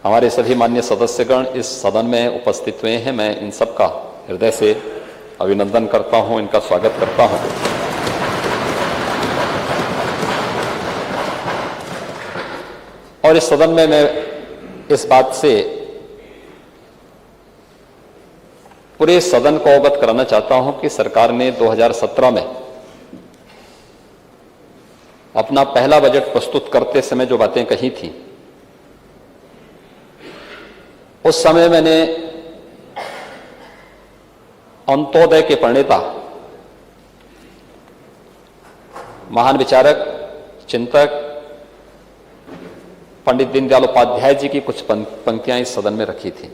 हमारे सभी माननीय सदस्यगण इस सदन में उपस्थित हुए हैं, मैं इन सब का हृदय से अभिनंदन करता हूं, इनका स्वागत करता हूं। और इस सदन में मैं इस बात से पूरे सदन को अवगत कराना चाहता हूं कि सरकार ने 2017 में अपना पहला बजट प्रस्तुत करते समय जो बातें कही थी, उस समय मैंने अंत्योदय के प्रणेता, महान विचारक, चिंतक पंडित दीनदयाल उपाध्याय जी की कुछ पंक्तियां इस सदन में रखी थी।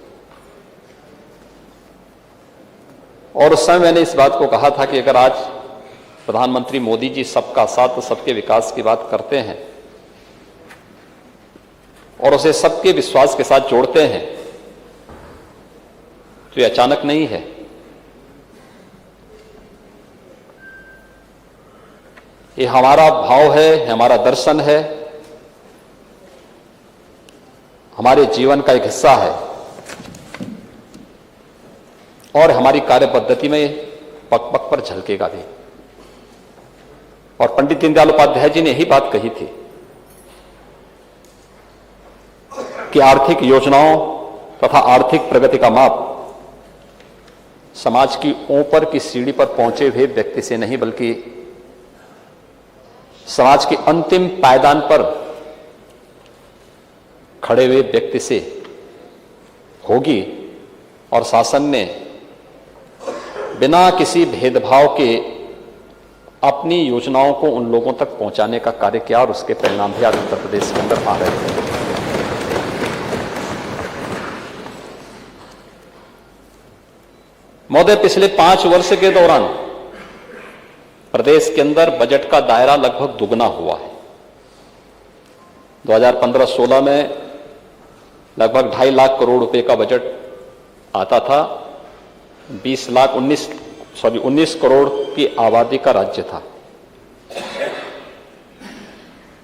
और उस समय मैंने इस बात को कहा था कि अगर आज प्रधानमंत्री मोदी जी सबका साथ, सबके विकास की बात करते हैं और उसे सबके विश्वास के साथ जोड़ते हैं, तो ये अचानक नहीं है। ये हमारा भाव है, हमारा दर्शन है, हमारे जीवन का एक हिस्सा है और हमारी कार्य पद्धति में पग पग पर झलकेगा भी। और पंडित दीनदयाल उपाध्याय जी ने यही बात कही थी कि आर्थिक योजनाओं तथा आर्थिक प्रगति का माप समाज की ऊपर की सीढ़ी पर पहुंचे हुए व्यक्ति से नहीं, बल्कि समाज के अंतिम पायदान पर खड़े हुए व्यक्ति से होगी। और शासन ने बिना किसी भेदभाव के अपनी योजनाओं को उन लोगों तक पहुंचाने का कार्य किया और उसके परिणाम भी आज उत्तर प्रदेश के अंदर आ रहे हैं। महोदय, पिछले 5 वर्ष के दौरान प्रदेश के अंदर बजट का दायरा लगभग दुगना हुआ है। 2015-16 में लगभग 2.5 लाख करोड़ रुपए का बजट आता था। 19 करोड़ की आबादी का राज्य था।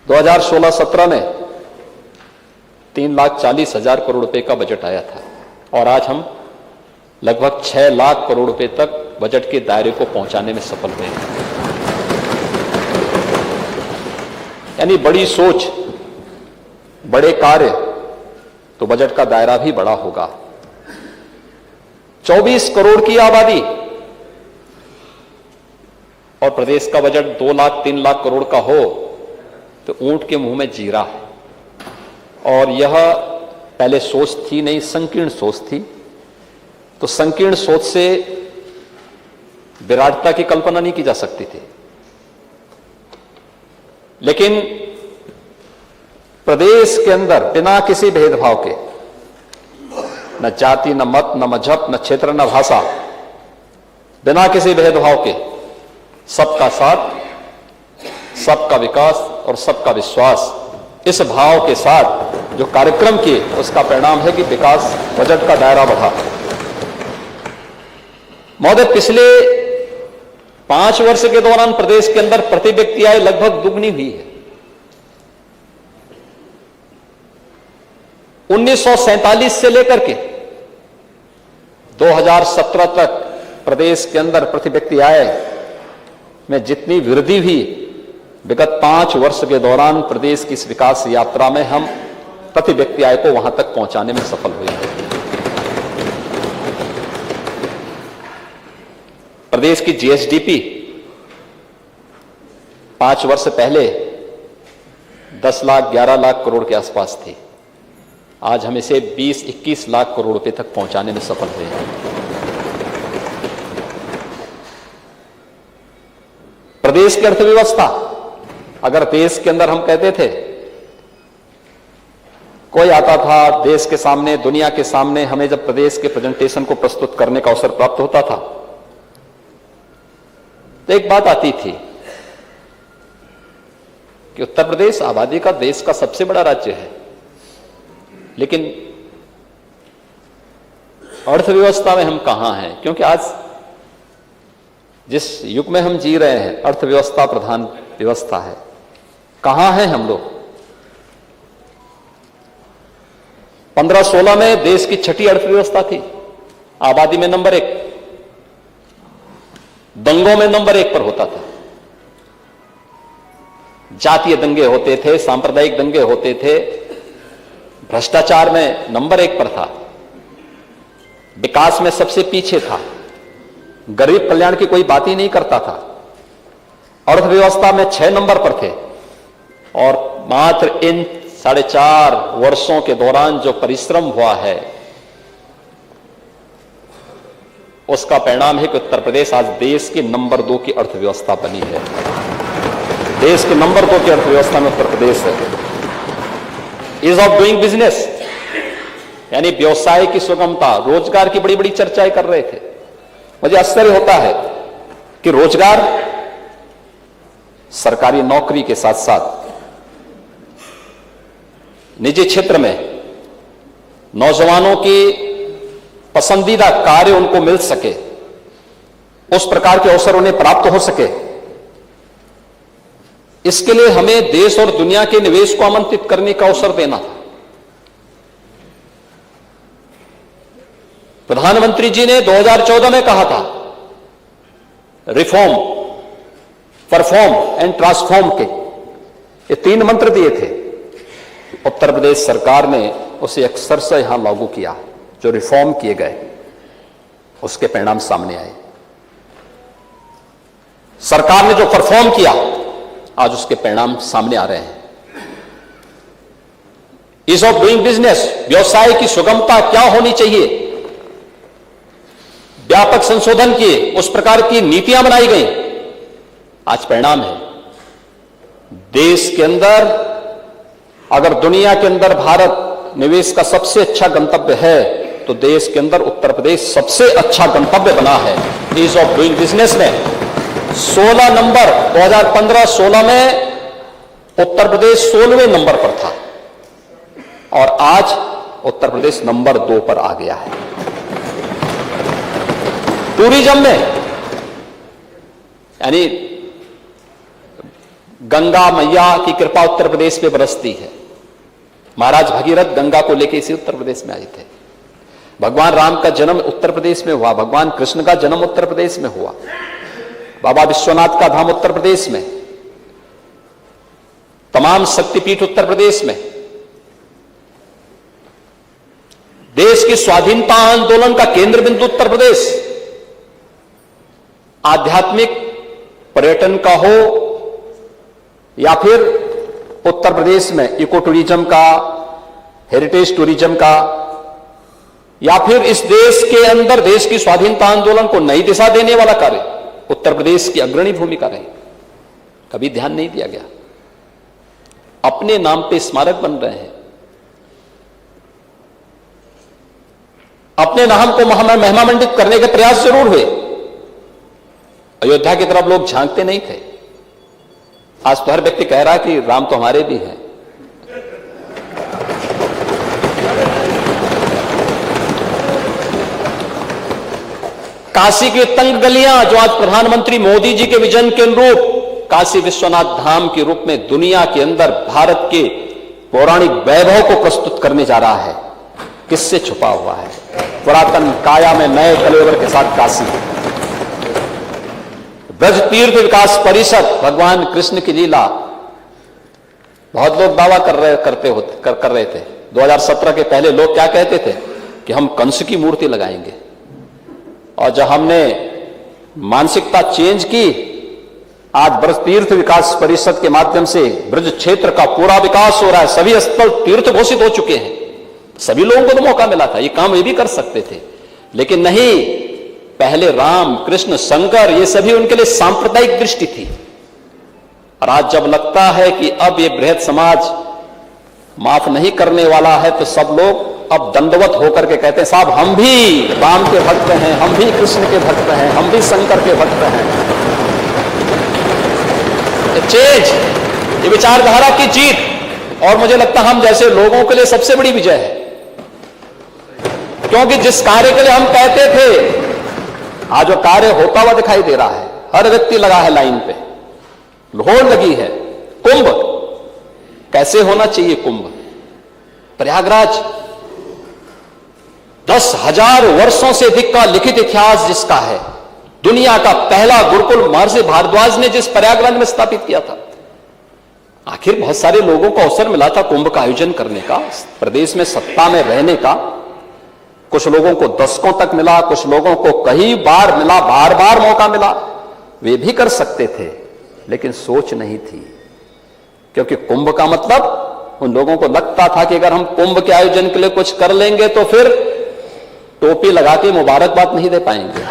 2016-17 में 3,40,000 करोड़ रुपए का बजट आया था और आज हम लगभग 6 लाख करोड़ रुपए तक बजट के दायरे को पहुंचाने में सफल हुए हैं। यानी बड़ी सोच, बड़े कार्य, तो बजट का दायरा भी बड़ा होगा। 24 करोड़ की आबादी और प्रदेश का बजट 2 लाख 3 लाख करोड़ का हो तो ऊंट के मुंह में जीरा है। और यह पहले सोच थी नहीं, संकीर्ण सोच थी। तो संकीर्ण सोच से विराटता की कल्पना नहीं की जा सकती थी। लेकिन प्रदेश के अंदर बिना किसी भेदभाव के, न जाति, न मत, न मजहब, न क्षेत्र, न भाषा, बिना किसी भेदभाव के सबका साथ, सबका विकास और सबका विश्वास, इस भाव के साथ जो कार्यक्रम किए, उसका परिणाम है कि विकास बजट का दायरा बढ़ा। महोदय, पिछले 5 वर्ष के दौरान प्रदेश के अंदर प्रति व्यक्ति आय लगभग दुगनी हुई है। 1947 से लेकर के 2017 तक प्रदेश के अंदर प्रति व्यक्ति आय में जितनी वृद्धि हुई, विगत 5 वर्ष के दौरान प्रदेश की इस विकास यात्रा में हम प्रति व्यक्ति आय को वहां तक पहुंचाने में सफल हुए हैं। प्रदेश की जीएसडीपी 5 वर्ष पहले 10 लाख 11 लाख करोड़ के आसपास थी। आज हम इसे 20-21 लाख करोड़ रुपए तक पहुंचाने में सफल हुए हैं। प्रदेश की अर्थव्यवस्था, अगर देश के अंदर हम कहते थे, कोई आता था देश के सामने, दुनिया के सामने, हमें जब प्रदेश के प्रेजेंटेशन को प्रस्तुत करने का अवसर प्राप्त होता था तो एक बात आती थी कि उत्तर प्रदेश आबादी का देश का सबसे बड़ा राज्य है, लेकिन अर्थव्यवस्था में हम कहां हैं? क्योंकि आज जिस युग में हम जी रहे हैं, अर्थव्यवस्था प्रधान व्यवस्था है। कहां हैं हम लोग? 15-16 में देश की छठी अर्थव्यवस्था थी, आबादी में नंबर 1, दंगों में नंबर 1 पर होता था। जातीय दंगे होते थे, सांप्रदायिक दंगे होते थे, भ्रष्टाचार में नंबर 1 पर था, विकास में सबसे पीछे था, गरीब कल्याण की कोई बात ही नहीं करता था, अर्थव्यवस्था में 6 नंबर पर थे। और मात्र इन 4.5 वर्षों के दौरान जो परिश्रम हुआ है, उसका परिणाम है कि उत्तर प्रदेश आज देश की नंबर 2 की अर्थव्यवस्था बनी है। देश के नंबर 2 की अर्थव्यवस्था में उत्तर प्रदेश है। ईज ऑफ डूइंग बिजनेस, यानी व्यवसाय की सुगमता, रोजगार की बड़ी बड़ी चर्चाएं कर रहे थे। मुझे आश्चर्य होता है कि रोजगार, सरकारी नौकरी के साथ साथ निजी क्षेत्र में नौजवानों की पसंदीदा कार्य उनको मिल सके, उस प्रकार के अवसर उन्हें प्राप्त हो सके, इसके लिए हमें देश और दुनिया के निवेश को आमंत्रित करने का अवसर देना था। प्रधानमंत्री जी ने 2014 में कहा था, रिफॉर्म, परफॉर्म एंड ट्रांसफॉर्म के ये 3 मंत्र दिए थे। उत्तर प्रदेश सरकार ने उसे अक्षरशः यहां लागू किया। जो रिफॉर्म किए गए उसके परिणाम सामने आए। सरकार ने जो परफॉर्म किया आज उसके परिणाम सामने आ रहे हैं। ईज ऑफ डूइंग बिजनेस, व्यवसाय की सुगमता क्या होनी चाहिए, व्यापक संशोधन किए, उस प्रकार की नीतियां बनाई गई, आज परिणाम है। देश के अंदर, अगर दुनिया के अंदर भारत निवेश का सबसे अच्छा गंतव्य है तो देश के अंदर उत्तर प्रदेश सबसे अच्छा गंतव्य बना है। ईज ऑफ डूइंग बिजनेस में 16 नंबर 2015-16 में उत्तर प्रदेश 16वें नंबर पर था और आज उत्तर प्रदेश नंबर 2 पर आ गया है। टूरिज्म में, यानी गंगा मैया की कृपा उत्तर प्रदेश पे बरसती है। महाराज भगीरथ गंगा को लेकर इसी उत्तर प्रदेश में आए थे। भगवान राम का जन्म उत्तर प्रदेश में हुआ, भगवान कृष्ण का जन्म उत्तर प्रदेश में हुआ, बाबा विश्वनाथ का धाम उत्तर प्रदेश में, तमाम शक्तिपीठ उत्तर प्रदेश में। देश की स्वाधीनता आंदोलन का केंद्र बिंदु उत्तर प्रदेश, आध्यात्मिक पर्यटन का हो या फिर उत्तर प्रदेश में इको टूरिज्म का, हेरिटेज टूरिज्म का, या फिर इस देश के अंदर देश की स्वाधीनता आंदोलन को नई दिशा देने वाला कार्य उत्तर प्रदेश की अग्रणी भूमिका रही। कभी ध्यान नहीं दिया गया। अपने नाम पे स्मारक बन रहे हैं, अपने नाम को महिमामंडित करने के प्रयास जरूर हुए। अयोध्या की तरफ लोग झांकते नहीं थे। आज तो हर व्यक्ति कह रहा है कि राम तो हमारे भी हैं। काशी की तंग गलियां जो आज प्रधानमंत्री मोदी जी के विजन के अनुरूप काशी विश्वनाथ धाम के रूप में दुनिया के अंदर भारत के पौराणिक वैभव को प्रस्तुत करने जा रहा है, किससे छुपा हुआ है? पुरातन काया में नए कलेवर के साथ काशी। ब्रज तीर्थ विकास परिषद, भगवान कृष्ण की लीला। बहुत लोग दावा कर रहे थे 2017 के पहले। लोग क्या कहते थे कि हम कंस की मूर्ति लगाएंगे, और जब हमने मानसिकता चेंज की, आज ब्रज तीर्थ विकास परिषद के माध्यम से ब्रज क्षेत्र का पूरा विकास हो रहा है। सभी स्थल तीर्थ घोषित हो चुके हैं। सभी लोगों को तो मौका मिला था, ये काम ये भी कर सकते थे, लेकिन नहीं। पहले राम, कृष्ण, शंकर, ये सभी उनके लिए सांप्रदायिक दृष्टि थी। और आज जब लगता है कि अब ये बृहद समाज माफ नहीं करने वाला है, तो सब लोग अब दंडवत होकर के कहते हैं, साहब हम भी राम के भक्त हैं, हम भी कृष्ण के भक्त हैं, हम भी शंकर के भक्त हैं। चेंज, ये विचारधारा की जीत, और मुझे लगता है हम जैसे लोगों के लिए सबसे बड़ी विजय है। क्योंकि जिस कार्य के लिए हम कहते थे, आज वो कार्य होता हुआ दिखाई दे रहा है। हर व्यक्ति लगा है लाइन पे, होड़ लगी है। कुंभ कैसे होना चाहिए? कुंभ प्रयागराज 10,000 वर्षों से अधिक का लिखित इतिहास जिसका है, दुनिया का पहला गुरुकुल महर्षि भारद्वाज ने जिस प्रयागराज में स्थापित किया था, आखिर बहुत सारे लोगों को अवसर मिला था कुंभ का आयोजन करने का, प्रदेश में सत्ता में रहने का। कुछ लोगों को दशकों तक मिला, कुछ लोगों को कई बार मिला, बार बार मौका मिला, वे भी कर सकते थे, लेकिन सोच नहीं थी। क्योंकि कुंभ का मतलब उन लोगों को लगता था कि अगर हम कुंभ के आयोजन के लिए कुछ कर लेंगे तो फिर टोपी लगा के मुबारकबाद नहीं दे पाएंगे।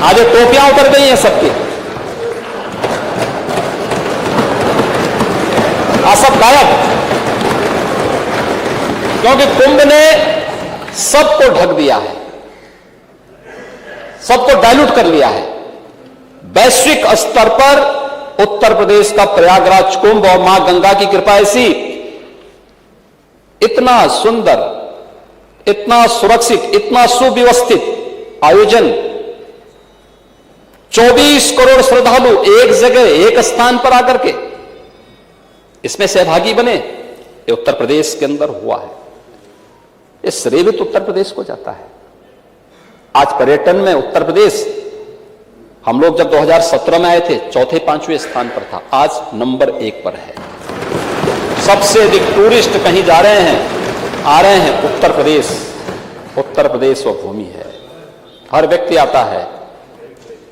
आज टोपियां उतर गई हैं सबकी, आज सब गायब, क्योंकि कुंभ ने सबको ढक दिया है, सबको डाइल्यूट कर लिया है। वैश्विक स्तर पर उत्तर प्रदेश का प्रयागराज कुंभ और मां गंगा की कृपा ऐसी, इतना सुंदर, इतना सुरक्षित, इतना सुव्यवस्थित आयोजन, 24 करोड़ श्रद्धालु एक जगह एक स्थान पर आकर के इसमें सहभागी बने, ये उत्तर प्रदेश के अंदर हुआ है। ये श्रेय भी उत्तर प्रदेश को जाता है। आज पर्यटन में उत्तर प्रदेश, हम लोग जब 2017 में आए थे चौथे पांचवें स्थान पर था, आज नंबर 1 पर है। सबसे अधिक टूरिस्ट कहीं जा रहे हैं, आ रहे हैं उत्तर प्रदेश। उत्तर प्रदेश वो भूमि है, हर व्यक्ति आता है,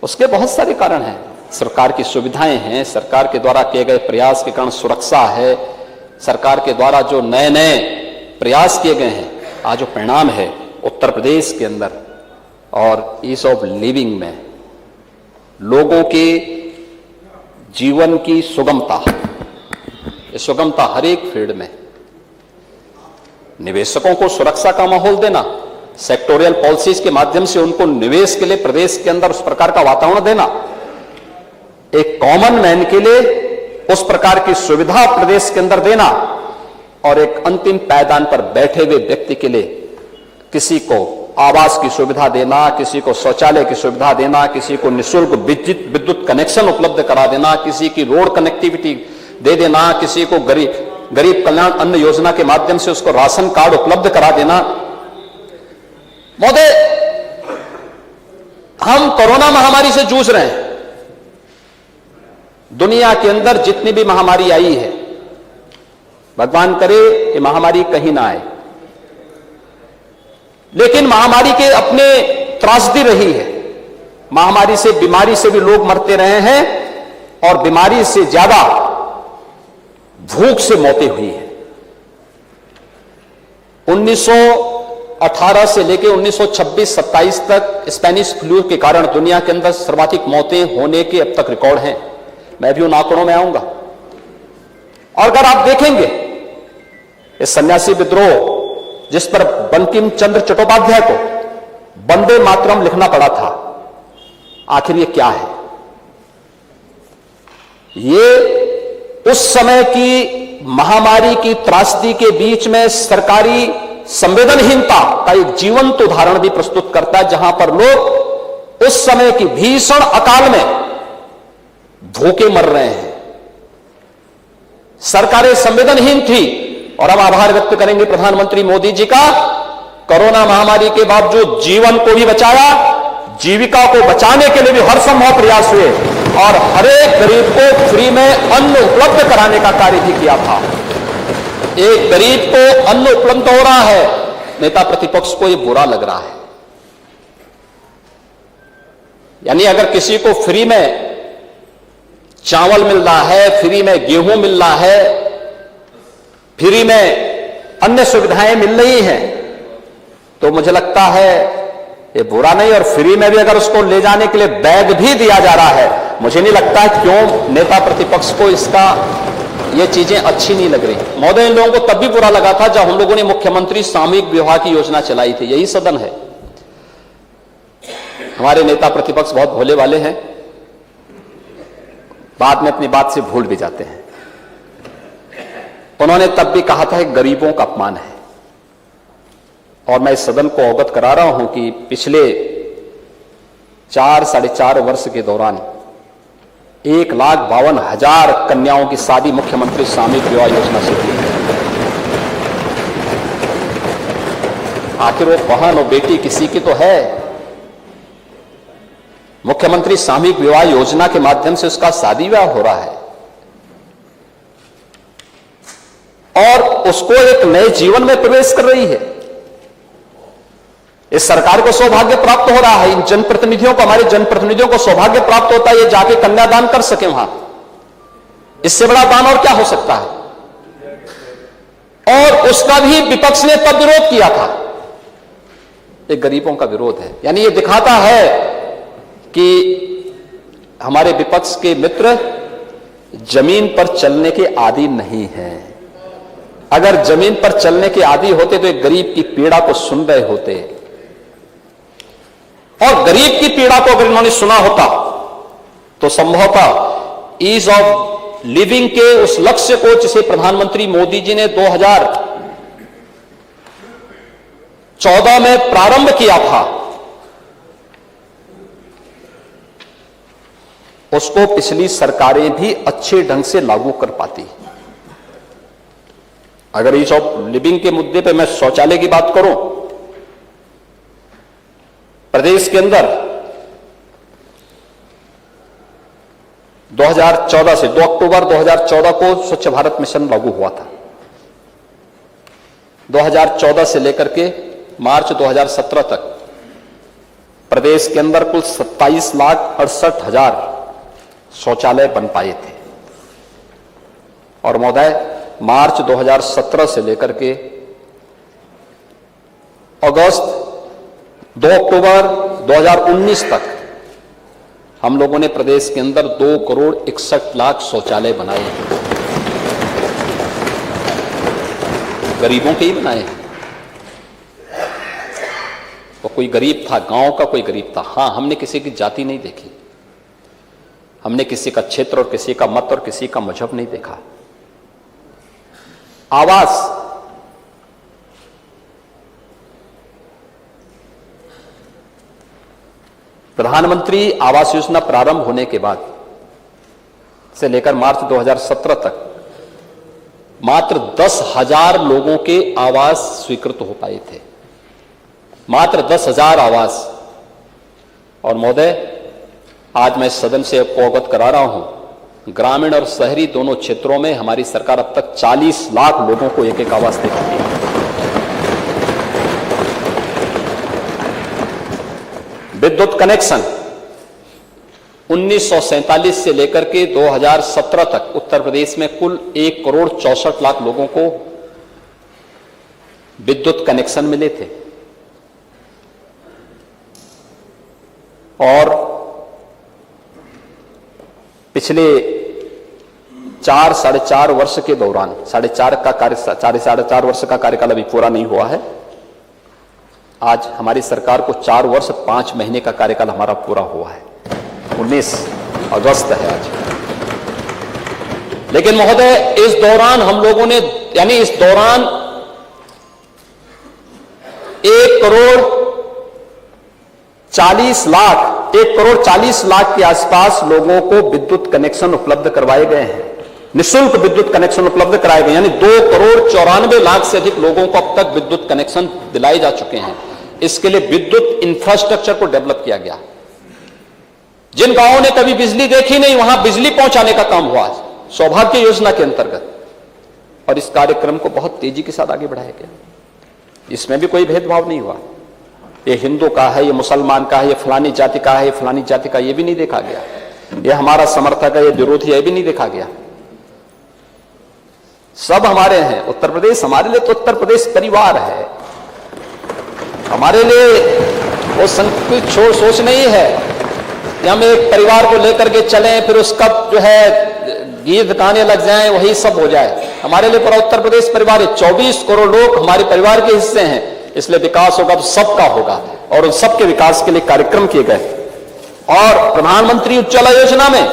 उसके बहुत सारे कारण हैं। सरकार की सुविधाएं हैं, सरकार के द्वारा किए गए प्रयास के कारण सुरक्षा है, सरकार के द्वारा जो नए नए प्रयास किए गए हैं, आज जो परिणाम है उत्तर प्रदेश के अंदर और ईज ऑफ लिविंग में, लोगों के जीवन की सुगमता, ये सुगमता हर एक फील्ड में, निवेशकों को सुरक्षा का माहौल देना, सेक्टोरियल पॉलिसीज के माध्यम से उनको निवेश के लिए प्रदेश के अंदर उस प्रकार का वातावरण देना, एक कॉमन मैन के लिए उस प्रकार की सुविधा प्रदेश के अंदर देना, और एक अंतिम पायदान पर बैठे हुए व्यक्ति के लिए किसी को आवास की सुविधा देना, किसी को शौचालय की सुविधा देना, किसी को निःशुल्क विद्युत कनेक्शन उपलब्ध करा देना, किसी की रोड कनेक्टिविटी दे देना, किसी को गरीब कल्याण अन्न योजना के माध्यम से उसको राशन कार्ड उपलब्ध करा देना। महोदय, हम कोरोना महामारी से जूझ रहे हैं। दुनिया के अंदर जितनी भी महामारी आई है, भगवान करे कि महामारी कहीं ना आए, लेकिन महामारी के अपने त्रासदी रही है। महामारी से, बीमारी से भी लोग मरते रहे हैं, और बीमारी से ज्यादा भूख से मौतें हुई है। 1918 से लेकर 1926-27 तक स्पेनिश फ्लू के कारण दुनिया के अंदर सर्वाधिक मौतें होने के अब तक रिकॉर्ड हैं। मैं भी उन आंकड़ों में आऊंगा। और अगर आप देखेंगे इस सन्यासी विद्रोह, जिस पर बंकिम चंद्र चट्टोपाध्याय को वंदे मातरम लिखना पड़ा था, आखिर ये क्या है? ये उस समय की महामारी की त्रासदी के बीच में सरकारी संवेदनहीनता का एक जीवंत उदाहरण भी प्रस्तुत करता है, जहां पर लोग उस समय की भीषण अकाल में धोखे मर रहे हैं। सरकारें संवेदनहीन थी, और हम आभार व्यक्त करेंगे प्रधानमंत्री मोदी जी का, कोरोना महामारी के बावजूद जीवन को भी बचाया, जीविका को बचाने के लिए भी हर संभव प्रयास हुए, और हर एक गरीब को फ्री में अन्न उपलब्ध कराने का कार्य भी किया था। एक गरीब को अन्न उपलब्ध हो रहा है, नेता प्रतिपक्ष को यह बुरा लग रहा है। यानी अगर किसी को फ्री में चावल मिल रहा है, फ्री में गेहूं मिल रहा है, फ्री में अन्य सुविधाएं मिल रही हैं, तो मुझे लगता है ये बुरा नहीं। और फ्री में भी अगर उसको ले जाने के लिए बैग भी दिया जा रहा है, मुझे नहीं लगता है क्यों नेता प्रतिपक्ष को इसका ये चीजें अच्छी नहीं लग रही। महोदय, इन लोगों को तब भी बुरा लगा था जब हम लोगों ने मुख्यमंत्री सामूहिक विवाह की योजना चलाई थी। यही सदन है। हमारे नेता प्रतिपक्ष बहुत भोले वाले हैं, बाद में अपनी बात से भूल भी जाते हैं। उन्होंने तब भी कहा था कि गरीबों का अपमान है, और मैं इस सदन को अवगत करा रहा हूं कि पिछले 4 साढ़े 4 वर्ष के दौरान 1,52,000 कन्याओं की शादी मुख्यमंत्री सामूहिक विवाह योजना से की है। आखिर वो बहन और बेटी किसी की तो है। मुख्यमंत्री सामूहिक विवाह योजना के माध्यम से उसका शादी विवाह हो रहा है और उसको एक नए जीवन में प्रवेश कर रही है। इस सरकार को सौभाग्य प्राप्त हो रहा है, इन जनप्रतिनिधियों को, हमारे जनप्रतिनिधियों को सौभाग्य प्राप्त होता है ये जाके कन्यादान कर सके वहां। इससे बड़ा दान और क्या हो सकता है। और उसका भी विपक्ष ने तब विरोध किया था। ये गरीबों का विरोध है, यानी ये दिखाता है कि हमारे विपक्ष के मित्र जमीन पर चलने के आदी नहीं हैं। अगर जमीन पर चलने के आदी होते तो एक गरीब की पीड़ा को सुन रहे होते, और गरीब की पीड़ा को अगर इन्होंने सुना होता तो संभवतः ईज ऑफ लिविंग के उस लक्ष्य को जिसे प्रधानमंत्री मोदी जी ने 2014 में प्रारंभ किया था, उसको पिछली सरकारें भी अच्छे ढंग से लागू कर पाती। अगर ईज ऑफ लिविंग के मुद्दे पे मैं शौचालय की बात करूं, प्रदेश के अंदर 2014 से 2 अक्टूबर 2014 को स्वच्छ भारत मिशन लागू हुआ था। 2014 से लेकर के मार्च 2017 तक प्रदेश के अंदर कुल 27,68,000 शौचालय बन पाए थे। और महोदय, मार्च 2017 से लेकर के अगस्त 2 अक्टूबर 2019 तक हम लोगों ने प्रदेश के अंदर 2,61,00,000 शौचालय बनाए हैं। गरीबों के ही बनाए हैं। तो कोई गरीब था, गांव का कोई गरीब था। हां, हमने किसी की जाति नहीं देखी, हमने किसी का क्षेत्र और किसी का मत और किसी का मजहब नहीं देखा। आवास, प्रधानमंत्री आवास योजना प्रारंभ होने के बाद से लेकर मार्च 2017 तक मात्र 10,000 लोगों के आवास स्वीकृत हो पाए थे, मात्र 10,000 आवास। और महोदय, आज मैं सदन से आपको अवगत करा रहा हूं, ग्रामीण और शहरी दोनों क्षेत्रों में हमारी सरकार अब तक 40 लाख लोगों को एक एक आवास दे चुकी है। विद्युत कनेक्शन 1947 से लेकर के 2017 तक उत्तर प्रदेश में कुल 1,64,00,000 लोगों को विद्युत कनेक्शन मिले थे। और पिछले 4-4.5 वर्ष के दौरान, 4.5 वर्ष का कार्यकाल अभी पूरा नहीं हुआ है। आज हमारी सरकार को 4 वर्ष 5 महीने का कार्यकाल हमारा पूरा हुआ है। 19 अगस्त है आज। लेकिन महोदय, इस दौरान हम लोगों ने, यानी इस दौरान 1,40,00,000 के आसपास लोगों को विद्युत कनेक्शन उपलब्ध करवाए गए हैं। निःशुल्क विद्युत कनेक्शन उपलब्ध कराए गए, यानी 2,94,00,000 से अधिक लोगों को अब तक विद्युत कनेक्शन दिलाए जा चुके हैं। इसके लिए विद्युत इंफ्रास्ट्रक्चर को डेवलप किया गया। जिन गांवों ने कभी बिजली देखी नहीं, वहां बिजली पहुंचाने का काम हुआ सौभाग्य योजना के अंतर्गत। और इस कार्यक्रम को बहुत तेजी के साथ आगे बढ़ाया गया। इसमें भी कोई भेदभाव नहीं हुआ, ये हिंदू का है, ये मुसलमान का है, ये फलानी जाति का है, ये फलानी जाति का, ये भी नहीं देखा गया। ये हमारा समर्थक है, ये विरोधी है, ये भी नहीं देखा गया। सब हमारे हैं। उत्तर प्रदेश हमारे लिए तो उत्तर प्रदेश परिवार है। हमारे लिए वो संकुचित सोच नहीं है कि हम एक परिवार को लेकर के चलें, फिर उसका जो है गीत गाने लग जाएं, वही सब हो जाए। हमारे लिए पूरा उत्तर प्रदेश परिवार है। 24 करोड़ लोग हमारे परिवार के हिस्से हैं। इसलिए विकास होगा तो सबका होगा, और उन सबके विकास के लिए कार्यक्रम किए गए। और प्रधानमंत्री उज्ज्वला योजना में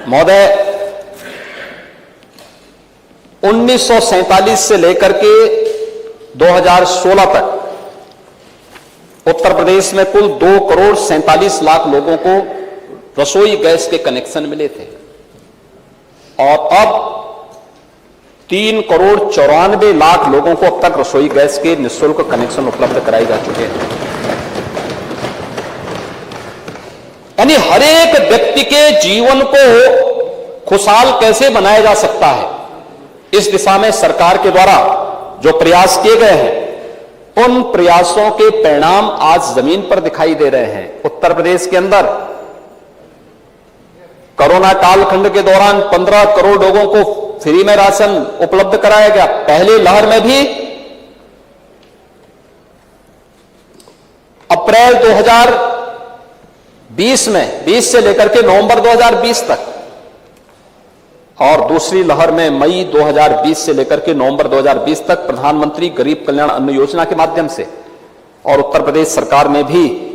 महोदय 1947 से लेकर के 2016 तक उत्तर प्रदेश में कुल 2,47,00,000 लोगों को रसोई गैस के कनेक्शन मिले थे और अब 3,94,00,000 लोगों को अब तक रसोई गैस के निःशुल्क कनेक्शन उपलब्ध कराए जा चुके हैं। यानी हर एक व्यक्ति के जीवन को खुशहाल कैसे बनाया जा सकता है, इस दिशा में सरकार के द्वारा जो प्रयास किए गए हैं, उन प्रयासों के परिणाम आज जमीन पर दिखाई दे रहे हैं। उत्तर प्रदेश के अंदर कोरोना कालखंड के दौरान 15 करोड़ लोगों को फ्री में राशन उपलब्ध कराया गया। पहली लहर में भी अप्रैल 2020 में 20 से लेकर के नवंबर 2020 तक, और दूसरी लहर में मई 2020 से लेकर के नवंबर 2020 तक प्रधानमंत्री गरीब कल्याण अन्न योजना के माध्यम से, और उत्तर प्रदेश सरकार में भी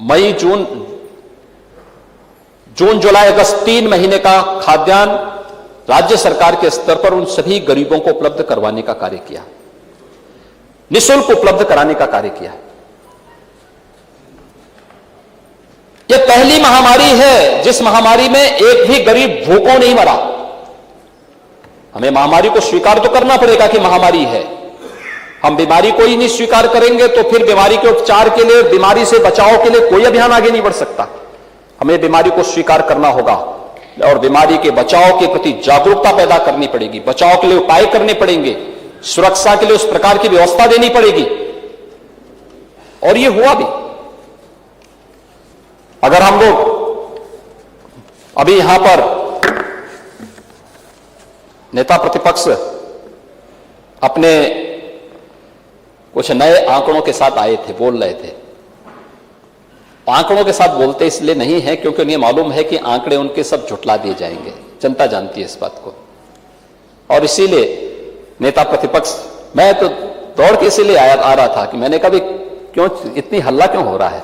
मई जून जुलाई अगस्त 3 महीने का खाद्यान्न राज्य सरकार के स्तर पर उन सभी गरीबों को उपलब्ध करवाने का कार्य किया, निःशुल्क उपलब्ध कराने का कार्य किया। यह पहली महामारी है जिस महामारी में एक भी गरीब भूखों नहीं मरा। हमें महामारी को स्वीकार तो करना पड़ेगा कि महामारी है। हम बीमारी को ही नहीं स्वीकार करेंगे तो फिर बीमारी के उपचार के लिए, बीमारी से बचाव के लिए कोई अभियान आगे नहीं बढ़ सकता। हमें बीमारी को स्वीकार करना होगा और बीमारी के बचाव के प्रति जागरूकता पैदा करनी पड़ेगी, बचाव के लिए उपाय करने पड़ेंगे, सुरक्षा के लिए उस प्रकार की व्यवस्था देनी पड़ेगी, और यह हुआ भी। अगर हम लोग अभी यहां पर नेता प्रतिपक्ष अपने कुछ नए आंकड़ों के साथ आए थे, बोल रहे थे। आंकड़ों के साथ बोलते इसलिए नहीं है क्योंकि उन्हें मालूम है कि आंकड़े उनके सब झुठला दिए जाएंगे, जनता जानती है इस बात को, और इसीलिए नेता प्रतिपक्ष, मैं तो दौड़ के इसीलिए आ रहा था कि मैंने कहा क्यों इतनी हल्ला क्यों हो रहा है।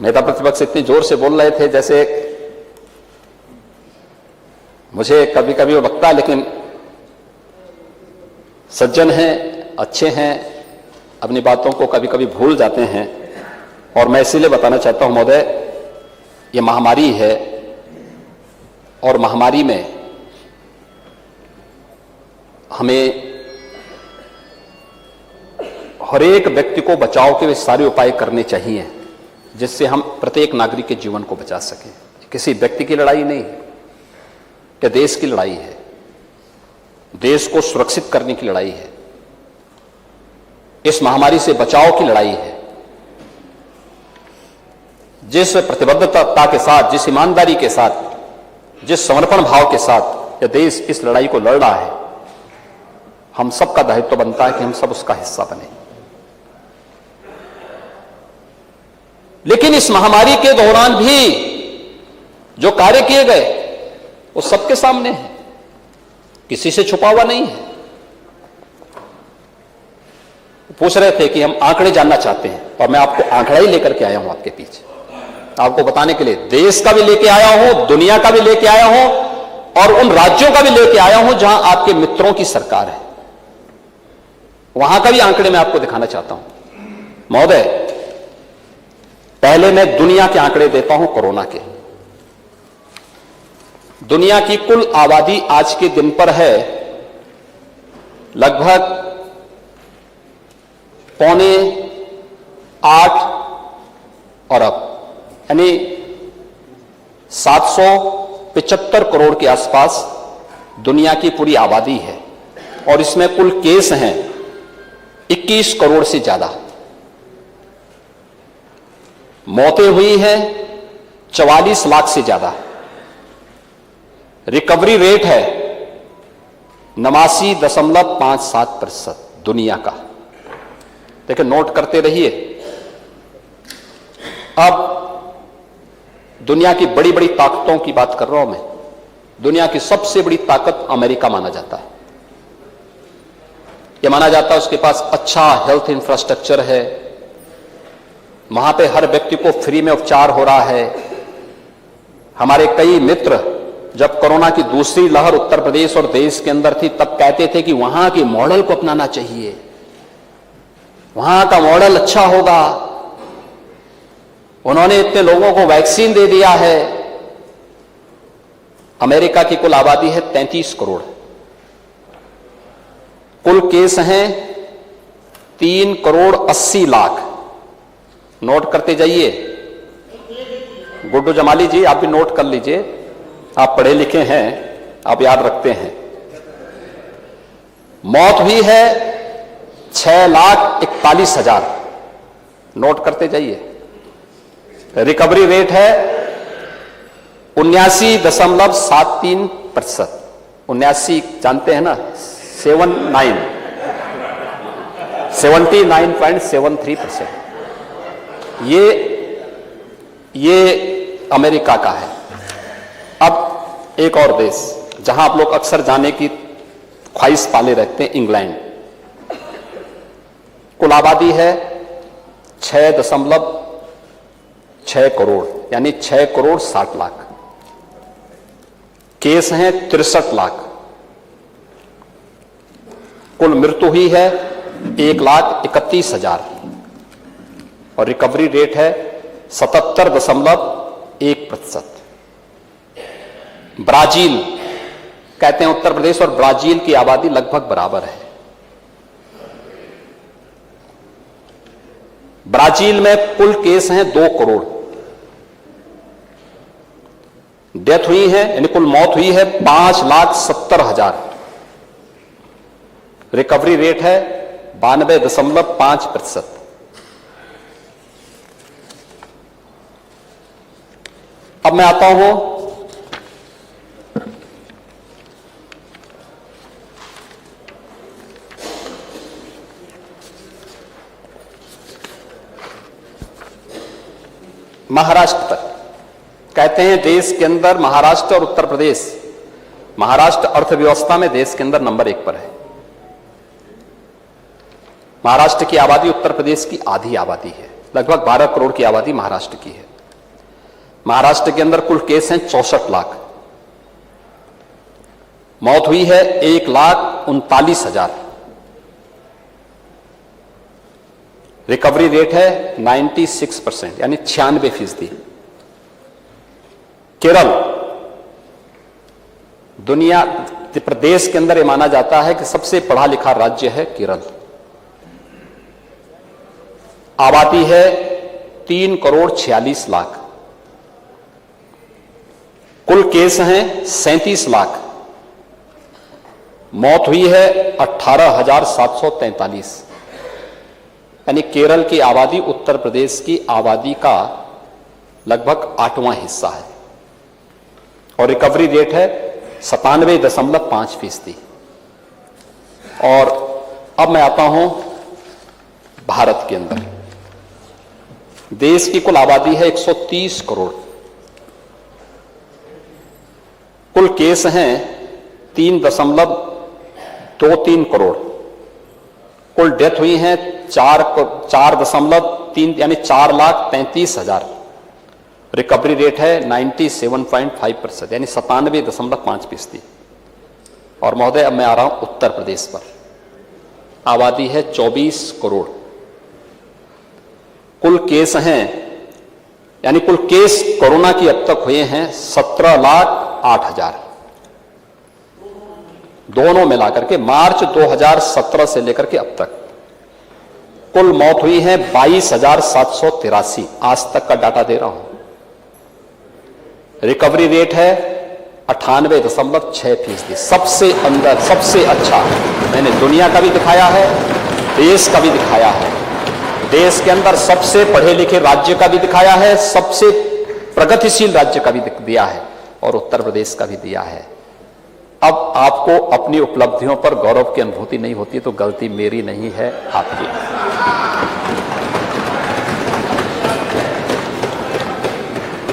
नेता प्रतिपक्ष इतनी जोर से बोल रहे थे जैसे, मुझे कभी कभी वो लगता है, लेकिन सज्जन हैं, अच्छे हैं, अपनी बातों को कभी कभी भूल जाते हैं। और मैं इसीलिए बताना चाहता हूं महोदय, ये महामारी है और महामारी में हमें हर एक व्यक्ति को बचाव के सारे उपाय करने चाहिए जिससे हम प्रत्येक नागरिक के जीवन को बचा सकें। किसी व्यक्ति की लड़ाई नहीं है, यह देश की लड़ाई है, देश को सुरक्षित करने की लड़ाई है, इस महामारी से बचाव की लड़ाई है। जिस प्रतिबद्धता के साथ, जिस ईमानदारी के साथ, जिस समर्पण भाव के साथ यह देश इस लड़ाई को लड़ रहा है, हम सबका दायित्व बनता है कि हम सब उसका हिस्सा बने। लेकिन इस महामारी के दौरान भी जो कार्य किए गए वो सबके सामने है, किसी से छुपा हुआ नहीं है। पूछ रहे थे कि हम आंकड़े जानना चाहते हैं, और मैं आपको आंकड़ा ही लेकर के आया हूं आपके पीछे, आपको बताने के लिए। देश का भी लेके आया हूं, दुनिया का भी लेके आया हूं, और उन राज्यों का भी लेके आया हूं जहां आपके मित्रों की सरकार है, वहां का भी आंकड़े मैं आपको दिखाना चाहता हूं। महोदय, पहले मैं दुनिया के आंकड़े देता हूं कोरोना के। दुनिया की कुल आबादी आज के दिन पर है लगभग 7.8 अरब, यानी 775 करोड़ के आसपास दुनिया की पूरी आबादी है, और इसमें कुल केस हैं 21 करोड़ से ज्यादा। मौतें हुई हैं 44 लाख से ज्यादा। रिकवरी रेट है 89.57% दुनिया का। देखिए, नोट करते रहिए। अब दुनिया की बड़ी बड़ी ताकतों की बात कर रहा हूं मैं। दुनिया की सबसे बड़ी ताकत अमेरिका माना जाता है। यह माना जाता है उसके पास अच्छा हेल्थ इंफ्रास्ट्रक्चर है, वहां पे हर व्यक्ति को फ्री में उपचार हो रहा है। हमारे कई मित्र जब कोरोना की दूसरी लहर उत्तर प्रदेश और देश के अंदर थी तब कहते थे कि वहां के मॉडल को अपनाना चाहिए, वहां का मॉडल अच्छा होगा, उन्होंने इतने लोगों को वैक्सीन दे दिया है। अमेरिका की कुल आबादी है 33 करोड़, कुल केस हैं 3 करोड़ 80 लाख। नोट करते जाइए। गुड्डू जमाली जी, आप भी नोट कर लीजिए, आप पढ़े लिखे हैं, आप याद रखते हैं। मौत हुई है 6,41,000। नोट करते जाइए। रिकवरी रेट है 79.73%। 79 जानते हैं ना, 79.73%। ये अमेरिका का है। अब एक और देश जहां आप लोग अक्सर जाने की ख्वाहिश पाले रहते हैं, इंग्लैंड। कुल आबादी है 6.6 करोड़, यानी 6 करोड़ 60 लाख। केस हैं 63 लाख। कुल मृत्यु हुई है 1,31,000 और रिकवरी रेट है 77.1%। ब्राजील, कहते हैं उत्तर प्रदेश और ब्राजील की आबादी लगभग बराबर है। ब्राजील में कुल केस हैं 2 करोड़, डेथ हुई है यानी कुल मौत हुई है 5,70,000। रिकवरी रेट है 92.5%। अब मैं आता हूं महाराष्ट्र पर। कहते हैं देश के अंदर महाराष्ट्र और उत्तर प्रदेश, महाराष्ट्र अर्थव्यवस्था में देश के अंदर नंबर 1 पर है। महाराष्ट्र की आबादी उत्तर प्रदेश की आधी आबादी है, लगभग 12 करोड़ की आबादी महाराष्ट्र की है। महाराष्ट्र के अंदर कुल केस हैं 64 लाख। मौत हुई है 1,39,000। रिकवरी रेट है 96%, यानी 96%। केरल, दुनिया प्रदेश के अंदर यह माना जाता है कि सबसे पढ़ा लिखा राज्य है केरल। आबादी है 3 करोड़ 46 लाख। कुल केस हैं 37 लाख। मौत हुई है 18,743, यानी केरल की आबादी उत्तर प्रदेश की आबादी का लगभग 8वां हिस्सा है और रिकवरी रेट है 97.5%। और अब मैं आता हूं भारत के अंदर। देश की कुल आबादी है 130 करोड़। कुल केस हैं 3.23 करोड़। कुल डेथ हुई हैं 4.3 यानी 4,33,000। रिकवरी रेट है 97.5%, यानी 97.5%। और महोदय अब मैं आ रहा हूं उत्तर प्रदेश पर। आबादी है 24 करोड़। कुल केस हैं यानी कुल केस कोरोना की अब तक हुए हैं 17,08,000। दोनों मिलाकर के मार्च 2017 से लेकर के अब तक कुल मौत हुई है 22,783। आज तक का डाटा दे रहा हूं। रिकवरी रेट है 98.6%। सबसे अंदर, सबसे अच्छा मैंने दुनिया का भी दिखाया है, देश का भी दिखाया है। देश के अंदर सबसे पढ़े लिखे राज्य का भी दिखाया है, सबसे प्रगतिशील राज्य का भी दिया है और उत्तर प्रदेश का भी दिया है। अब आपको अपनी उपलब्धियों पर गौरव की अनुभूति नहीं होती तो गलती मेरी नहीं है, आपकी।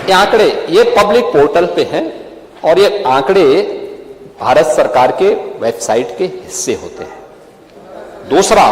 ये आंकड़े ये पब्लिक पोर्टल पे हैं और ये आंकड़े भारत सरकार के वेबसाइट के हिस्से होते हैं। दूसरा,